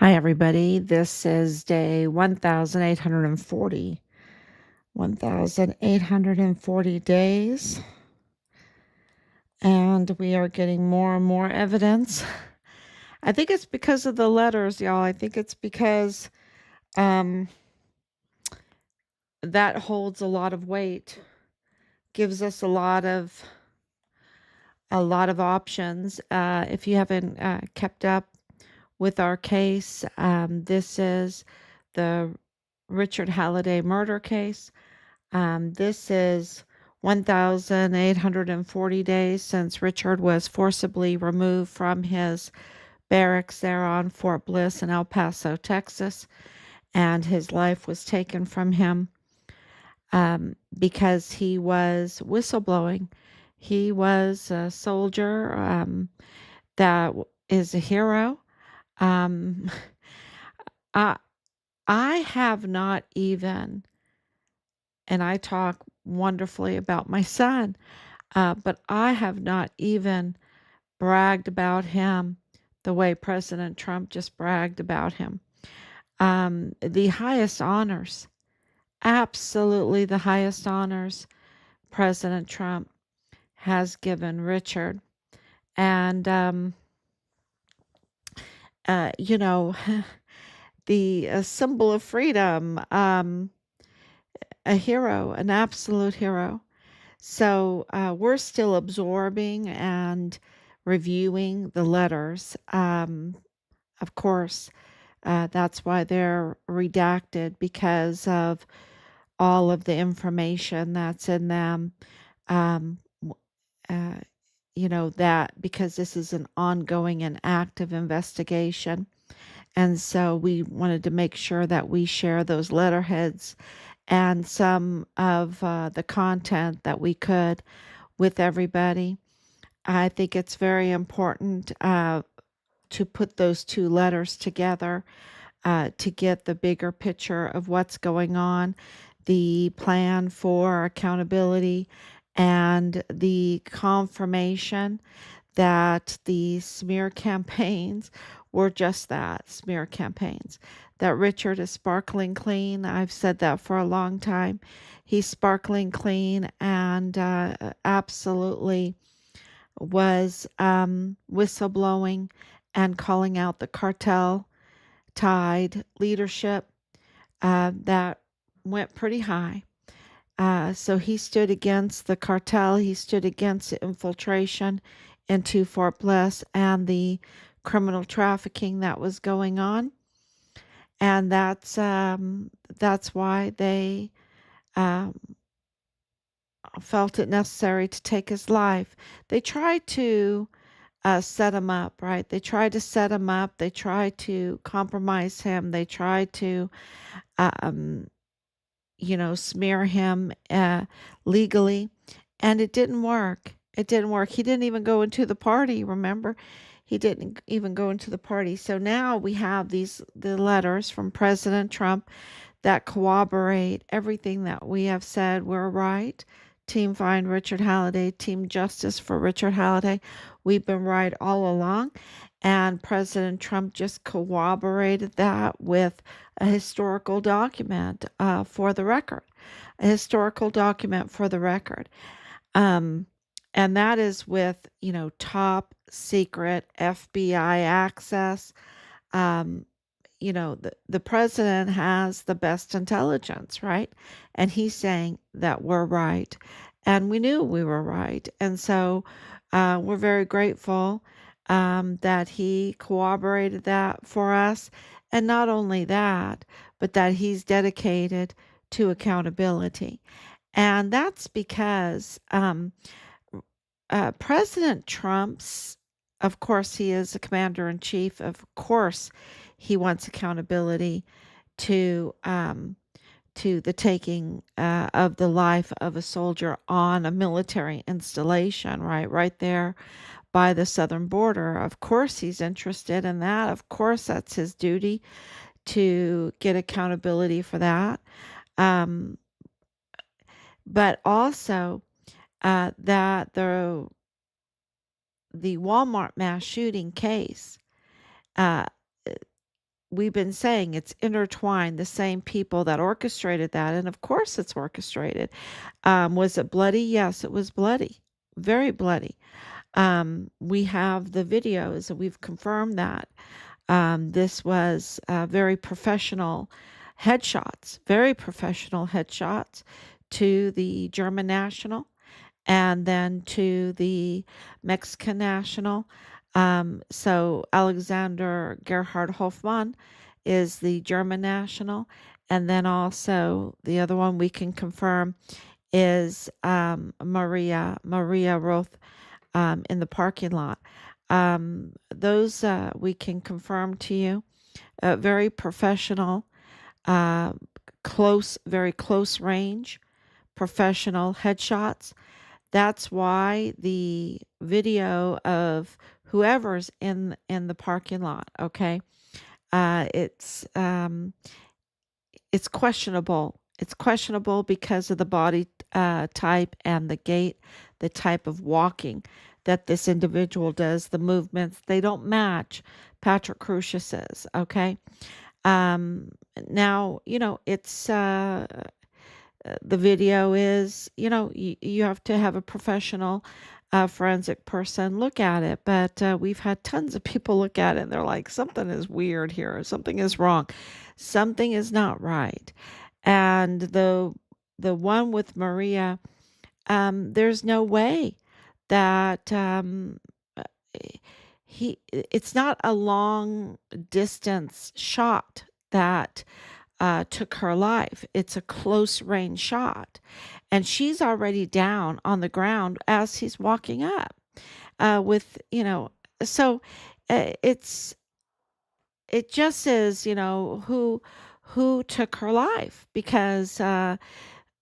Hi, everybody. This is day 1840. 1840 days. And we are getting more and more evidence. I think it's because of the letters, y'all. I think it's because um, that holds a lot of weight, gives us a lot of options. If you haven't kept up with our case, this is the Richard Halliday murder case. This is 1,840 days since Richard was forcibly removed from his barracks there on Fort Bliss in El Paso, Texas, and his life was taken from him because he was whistleblowing. He was a soldier that is a hero. Um, I, I have not even, and I talk wonderfully about my son. But I have not even bragged about him the way President Trump just bragged about him. The highest honors, absolutely the highest honors President Trump has given Richard. And, you know, the symbol of freedom, a hero, an absolute hero. So we're still absorbing and reviewing the letters. Of course, that's why they're redacted because of all of the information that's in them. Um, uh, that because this is an ongoing and active investigation. And so we wanted to make sure that we share those letterheads and some of the content that we could with everybody. I think it's very important to put those two letters together to get the bigger picture of what's going on, the plan for accountability, and the confirmation that the smear campaigns were just that, smear campaigns. That Richard is sparkling clean. I've said that for a long time. He's sparkling clean and absolutely was whistleblowing and calling out the cartel tied leadership that went pretty high. So he stood against the cartel, he stood against the infiltration into Fort Bliss and the criminal trafficking that was going on. And that's why they um, felt it necessary to take his life. They tried to set him up, right? They tried to set him up. They tried to compromise him. They tried to, um, smear him legally. And it didn't work. It didn't work. He didn't even go into the party, remember? He didn't even go into the party. So now we have the letters from President Trump that corroborate everything that we have said. We're right. Team Find Richard Halliday, Team Justice for Richard Halliday. We've been right all along. And President Trump just corroborated that with a historical document for the record. A historical document for the record. Um, and that is with, top secret FBI access. Um, the president has the best intelligence, right? And he's saying that we're right. And we knew we were right. And so we're very grateful that he corroborated that for us. And not only that, but that he's dedicated to accountability. And that's because President Trump's, of course, he is a commander in chief. Of course, he wants accountability to the taking of the life of a soldier on a military installation, right there by the southern border. Of course, he's interested in that. Of course, that's his duty to get accountability for that. Um, but also that the Walmart mass shooting case, uh, we've been saying it's intertwined, the same people that orchestrated that. And of course it's orchestrated. Was it bloody? Yes, it was bloody, very bloody. We have the videos, and we've confirmed that. This was very very professional headshots to the German national and then to the Mexican national. So Alexander Gerhard Hofmann is the German national. And then also the other one we can confirm is Maria Roth in the parking lot. Those we can confirm to you. Very professional, uh, very close range, professional headshots. That's why the video of whoever's in the parking lot, okay, uh, it's um, it's questionable. It's questionable because of the body type and the gait, the type of walking that this individual does, the movements. They don't match Patrick Crusius's. Okay. Um, Now it's the video is, you have to have a professional forensic person look at it. But we've had tons of people look at it and they're like, something is weird here. Something is wrong. Something is not right. And the one with Maria, there's no way that uh, it's not a long distance shot that took her life. It's a close range shot. And she's already down on the ground as he's walking up so it's, it just says, who took her life because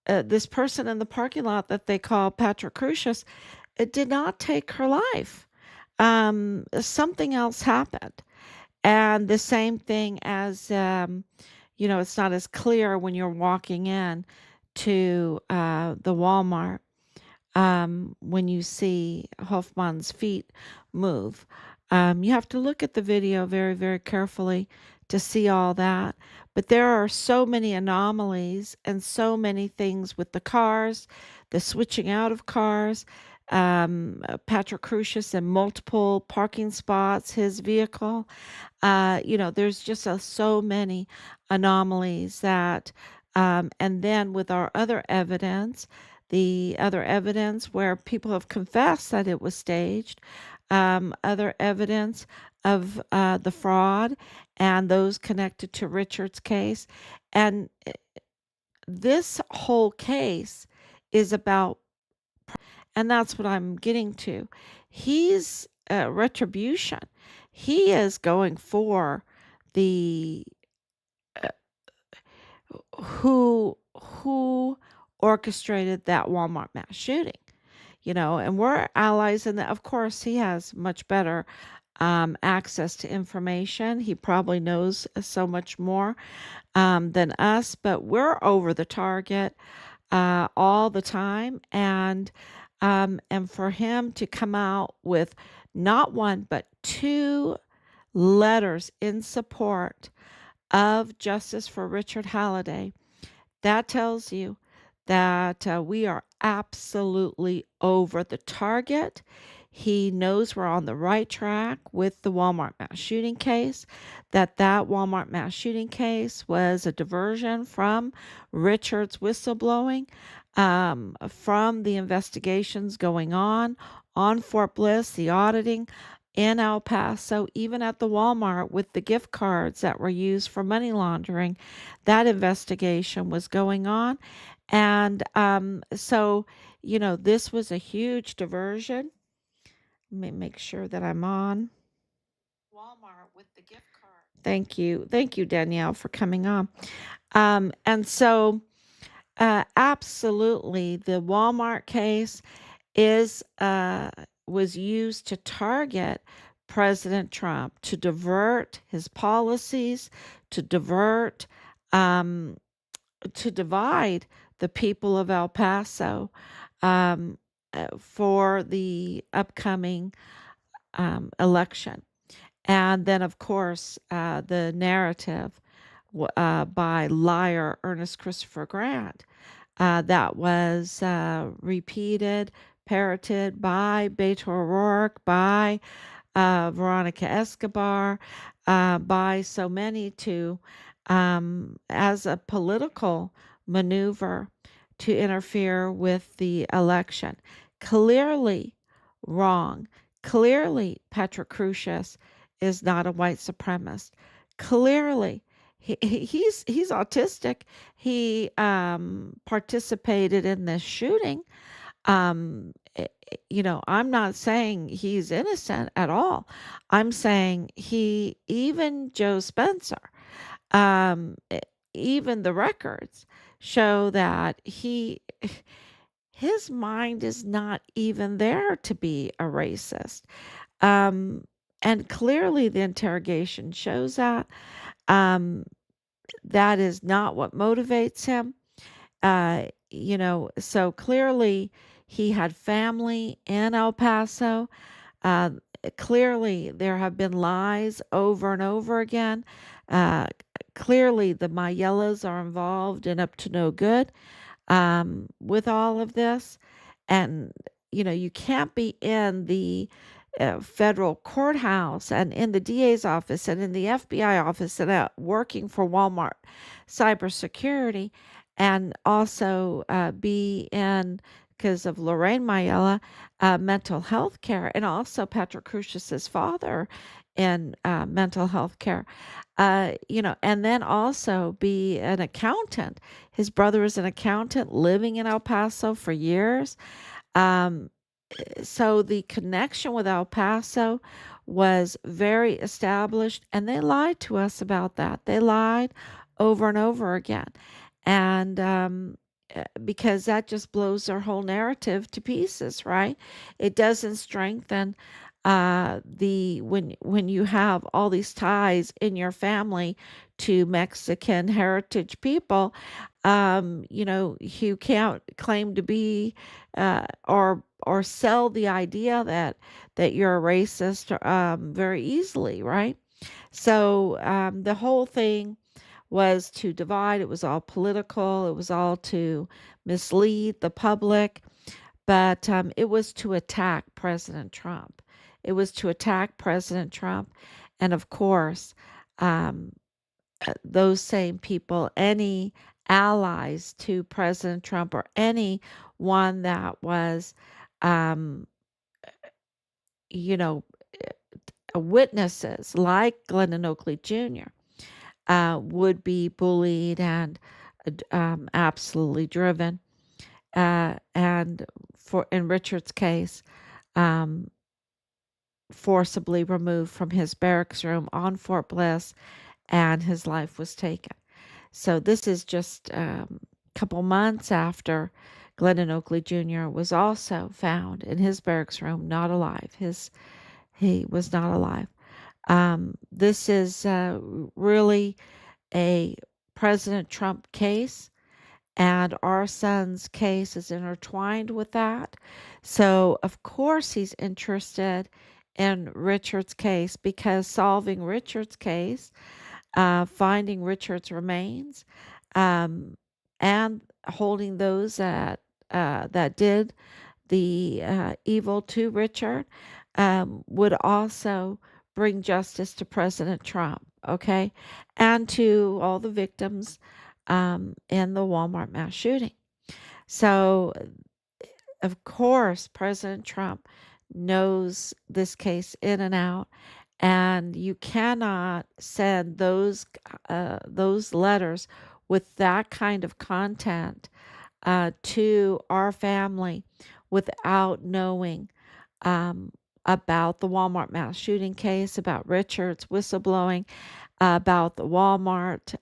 this person in the parking lot that they call Patrick Crucius, it did not take her life. Something else happened. And the same thing as, it's not as clear when you're walking in to the Walmart when you see Hoffman's feet move. You have to look at the video very, very carefully to see all that. But there are so many anomalies and so many things with the cars, the switching out of cars, Patrick Crusius in multiple parking spots, his vehicle. There's just so many anomalies that, and then with our other evidence, the other evidence where people have confessed that it was staged, other evidence of the fraud and those connected to Richard's case. And this whole case is about, and that's what I'm getting to. He's retribution. He is going for the who orchestrated that Walmart mass shooting, and we're allies in that. Of course, he has much better access to information. He probably knows so much more than us, but we're over the target all the time. And for him to come out with not one, but two letters in support of justice for Richard Halliday, that tells you that we are absolutely over the target. He knows we're on the right track with the Walmart mass shooting case, that Walmart mass shooting case was a diversion from Richard's whistleblowing, from the investigations going on Fort Bliss, the auditing in El Paso, even at the Walmart with the gift cards that were used for money laundering. That investigation was going on. And this was a huge diversion. Let me make sure that I'm on. Walmart with the gift card. Thank you. Thank you, Danielle, for coming on. And so, absolutely, the Walmart case is was used to target President Trump, to divert his policies, to divert, um, to divide the people of El Paso for the upcoming election. And then, of course, the narrative by liar Ernest Christopher Grant that was repeated, parroted by Beto O'Rourke, by Veronica Escobar, by so many to as a political maneuver to interfere with the election. Clearly wrong. Clearly, Petra Crucius is not a white supremacist. Clearly, he's autistic. He participated in this shooting. I'm not saying he's innocent at all. I'm saying even Joe Spencer, um, e- even the records show that his mind is not even there to be a racist. Um, and clearly the interrogation shows that. Um, that is not what motivates him. So clearly he had family in El Paso. Uh, Clearly there have been lies over and over again. Uh, Clearly the Mayellas are involved and up to no good with all of this. And, you can't be in the federal courthouse and in the DA's office and in the FBI office and working for Walmart cybersecurity and also be in, because of Lorraine Mayella, mental health care, and also Patrick Crucius's father in mental health care. And then also be an accountant. His brother is an accountant living in El Paso for years. Um, so the connection with El Paso was very established, and they lied to us about that. They lied over and over again. And because that just blows their whole narrative to pieces, right? It doesn't strengthen the when you have all these ties in your family to Mexican heritage people, you can't claim to be or sell the idea that you're a racist very easily, right? So the whole thing was to divide. It was all political. It was all to mislead the public, but it was to attack President Trump. It was to attack President Trump, and of course, um, those same people, any allies to President Trump or any one that was, um, you know, witnesses like Glennon Oakley Jr. Would be bullied and absolutely driven. And for in Richard's case, um, forcibly removed from his barracks room on Fort Bliss, and his life was taken. So this is just a couple months after Glennon Oakley Jr. was also found in his barracks room, not alive. He was not alive. This is really a President Trump case, and our son's case is intertwined with that. So, of course, he's interested in Richard's case because solving Richard's case, finding Richard's remains, um, and holding those that did the evil to Richard would also bring justice to President Trump, okay, and to all the victims in the Walmart mass shooting. So, of course, President Trump knows this case in and out, and you cannot send those letters with that kind of content to our family without knowing um, about the Walmart mass shooting case, about Richard's whistleblowing, about the Walmart,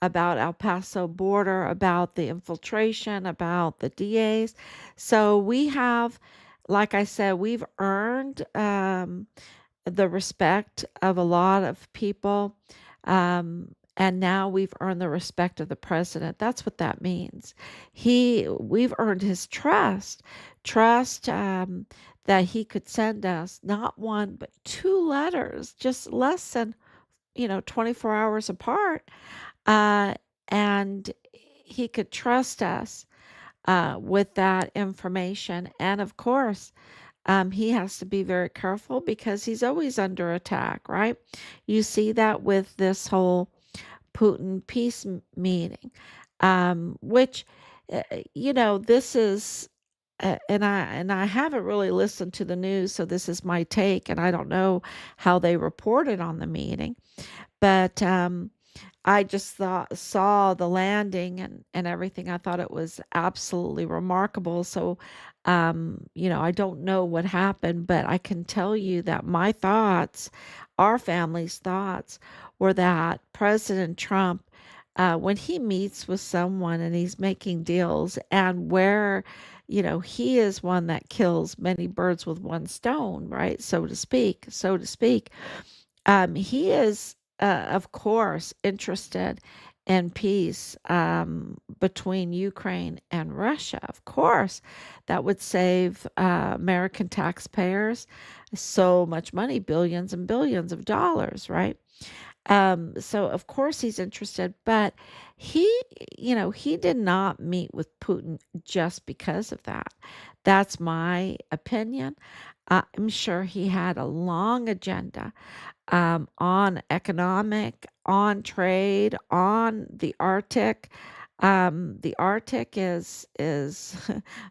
about El Paso border, about the infiltration, about the DAs. So we have, like I said, we've earned the respect of a lot of people. And now we've earned the respect of the president. That's what that means. We've earned his trust that he could send us not one, but two letters, just less than, 24 hours apart. Uh, and he could trust us with that information. And of course, he has to be very careful because he's always under attack, right? You see that with this whole Putin peace meeting, which, this is, and I haven't really listened to the news, so this is my take, and I don't know how they reported on the meeting, but I just saw the landing and everything. I thought it was absolutely remarkable. So, I don't know what happened, but I can tell you that my thoughts, our family's thoughts, were that President Trump, when he meets with someone and he's making deals, and where, he is one that kills many birds with one stone, right? So to speak. He is, of course, interested in peace between Ukraine and Russia. Of course, that would save American taxpayers so much money, billions and billions of dollars, right? So of course he's interested, but he, he did not meet with Putin just because of that. That's my opinion. I'm sure he had a long agenda on economic, on trade, on the Arctic. The Arctic is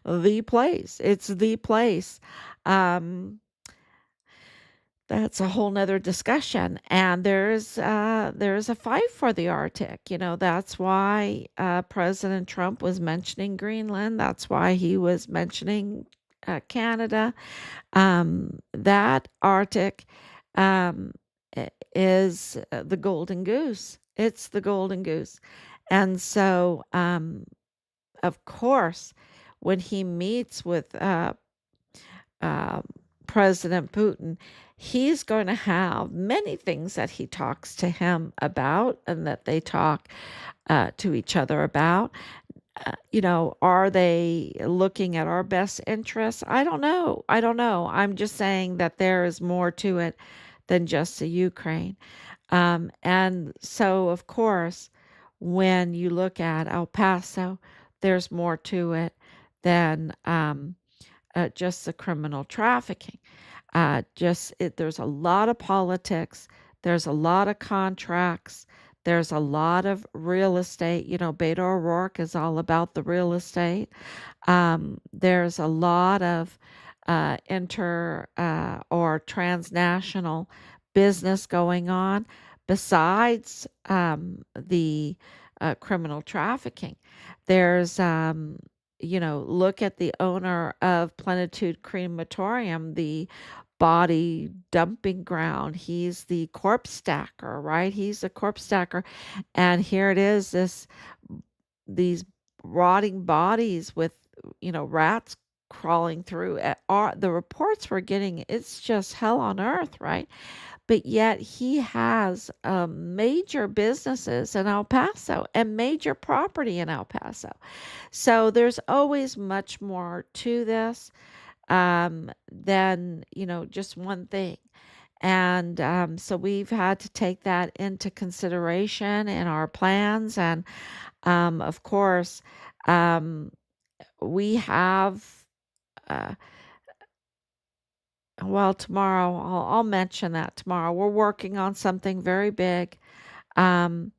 the place. It's the place. Um, that's a whole nother discussion. And there's a fight for the Arctic. That's why President Trump was mentioning Greenland. That's why he was mentioning Canada. That Arctic um, is the golden goose. It's the golden goose. And so, of course, when he meets with uh, President Putin, he's going to have many things that he talks to him about and that they talk to each other about. Are they looking at our best interests? I don't know. I don't know. I'm just saying that there is more to it than just the Ukraine. And so, of course, when you look at El Paso, there's more to it than just the criminal trafficking. There's a lot of politics. There's a lot of contracts. There's a lot of real estate. Beto O'Rourke is all about the real estate. There's a lot of or transnational business going on besides the criminal trafficking. There's, look at the owner of Plenitude Crematorium, the body dumping ground. He's the corpse stacker, right? He's the corpse stacker. And here it is, these rotting bodies with, rats crawling through. The reports we're getting, it's just hell on earth, right? But yet he has major businesses in El Paso and major property in El Paso. So there's always much more to this than, just one thing. And so we've had to take that into consideration in our plans. And of course, um, we have, uh, well, tomorrow, I'll mention that tomorrow. We're working on something very big um,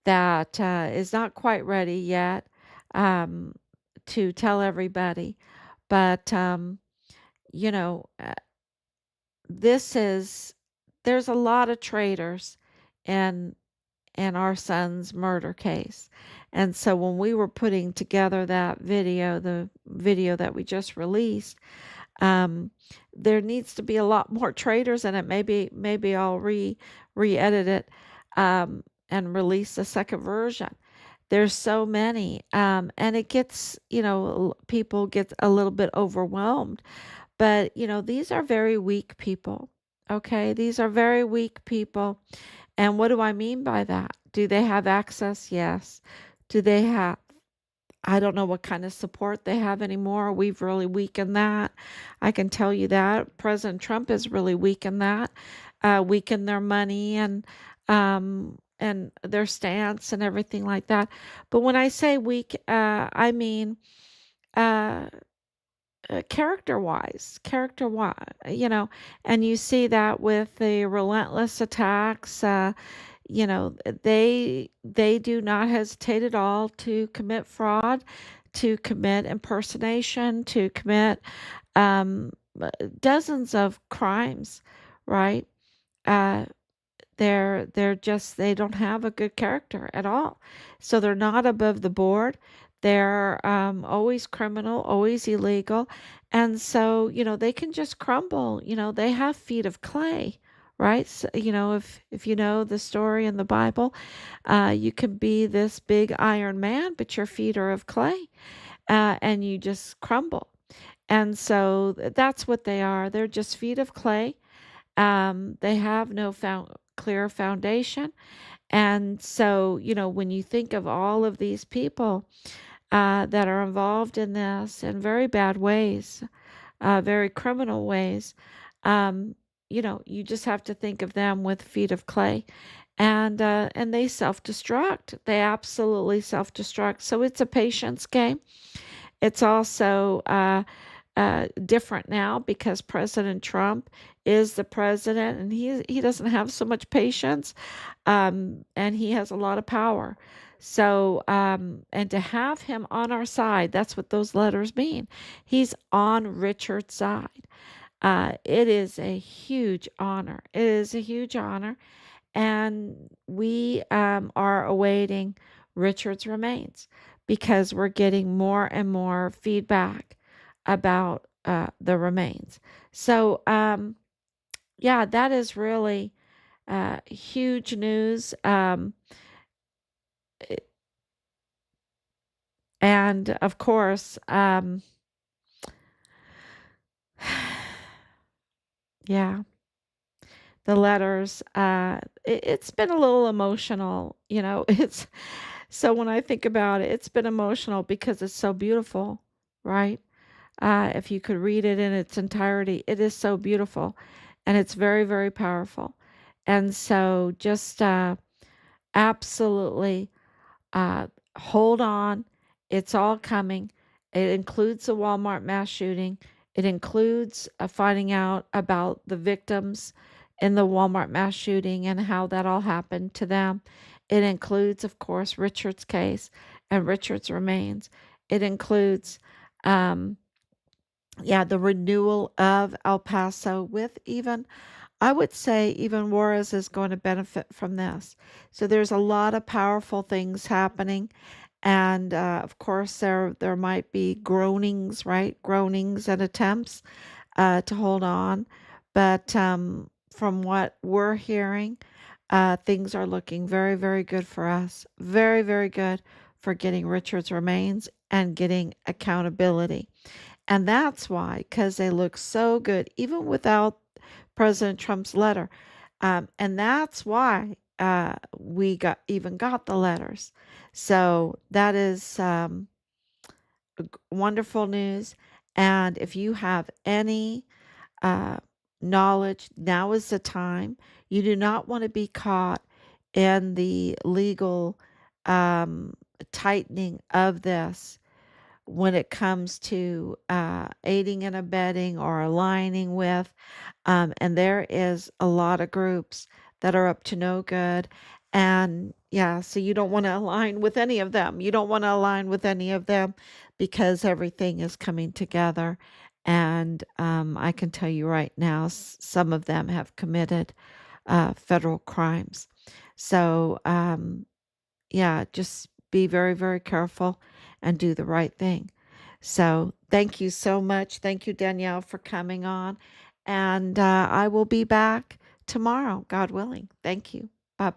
that is not quite ready yet um, to tell everybody. But, you know, uh, this is, there's a lot of traitors in our son's murder case. And so when we were putting together that video, the video that we just released, um, there needs to be a lot more traitors in it. Maybe I'll re-edit it and release a second version. There's so many, and it gets, people get a little bit overwhelmed. But, these are very weak people. Okay, these are very weak people. And what do I mean by that? Do they have access? Yes. Do they have I don't know what kind of support they have anymore. We've really weakened that. I can tell you that. President Trump has really weakened that, weakened their money and their stance and everything like that. But when I say weak, I mean uh, character wise, and you see that with the relentless attacks. They do not hesitate at all to commit fraud, to commit impersonation, to commit um, dozens of crimes, right? Uh, they don't have a good character at all. So they're not above the board. They're always criminal, always illegal. And so, they can just crumble. They have feet of clay, right? So, if you know the story in the Bible, you can be this big iron man, but your feet are of clay, and you just crumble. And so that's what they are. They're just feet of clay. They have no clear foundation. And so, when you think of all of these people that are involved in this in very bad ways, very criminal ways, um, you just have to think of them with feet of clay. And they self-destruct. They absolutely self-destruct. So it's a patience game. It's also different now because President Trump is the president, and he doesn't have so much patience, and he has a lot of power. So, and to have him on our side, that's what those letters mean. He's on Richard's side. It is a huge honor. It is a huge honor, and we are awaiting Richard's remains because we're getting more and more feedback about the remains. So, yeah, that is really huge news. And of course, yeah, the letters, it's been a little emotional, it's so when I think about it, it's been emotional because it's so beautiful, right? If you could read it in its entirety, it is so beautiful and it's very, very powerful. And so just absolutely uh, hold on. It's all coming. It includes the Walmart mass shooting. It includes finding out about the victims in the Walmart mass shooting and how that all happened to them. It includes, of course, Richard's case and Richard's remains. It includes, um, yeah, the renewal of El Paso with even, I would say, even Juarez is going to benefit from this. So there's a lot of powerful things happening. And of course, there might be groanings, right? Groanings and attempts to hold on. But from what we're hearing, things are looking very, very good for us. Very, very good for getting Richard's remains and getting accountability. And that's why, because they look so good, even without President Trump's letter. And that's why we got the letters. So that is wonderful news. And if you have any uh, knowledge, now is the time. You do not want to be caught in the legal um, tightening of this when it comes to aiding and abetting or aligning with. And there is a lot of groups that are up to no good. And yeah, so you don't want to align with any of them. You don't want to align with any of them because everything is coming together. And I can tell you right now, some of them have committed federal crimes. So, yeah, just be very, very careful and do the right thing. So, thank you so much. Thank you, Danielle, for coming on. And I will be back tomorrow, God willing. Thank you. Bye bye.